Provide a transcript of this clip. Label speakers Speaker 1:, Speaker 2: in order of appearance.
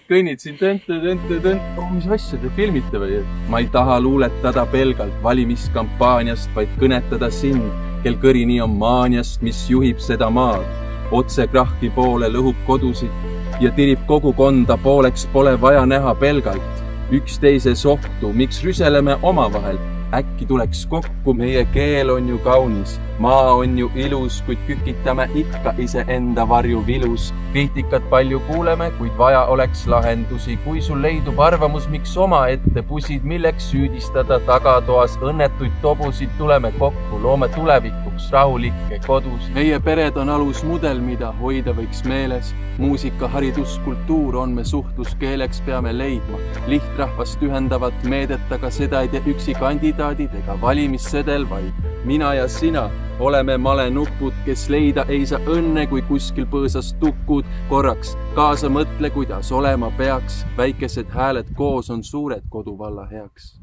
Speaker 1: kõnnid siin mis asja te filmite või? Ma ei taha luuletada pelgalt valimiskampaaniast, vaid kõnetada sind, kel kõrini on maaniast, mis juhib seda maad. Otse krahki poole lõhub kodusid ja tirib kogukonda, pooleks pole vaja näha pelgalt. Üksteises ohtu, miks rüseleme omavahel? Äkki tuleks kokku, meie keel on ju kaunis, maa on ju ilus, kuid kükitame ikka iseenda varju vilus. Kriitikat palju kuuleme, kuid vaja oleks lahendusi. Kui sul leidub arvamus, miks oma ette pusid, milleks süüdistada tagatoas õnnetuid tobusid, tuleme kokku, loome tulevikuks rahulikke kodus. Meie pered on alusmudel, mida hoida võiks meeles. Muusika, haridus, kultuur on me suhtluskeeleks, peame leidma lihtrahvast ühendavat meedet, aga seda ei tee üksi kandidaadid ega valimissedel, vaid mina ja sina oleme malenupud, kes leida ei saa õnne, kui kuskil põõsas tukud. Korraks kaasa mõtle, kuidas olema peaks. Väikesed hääled koos on suured koduvalla heaks.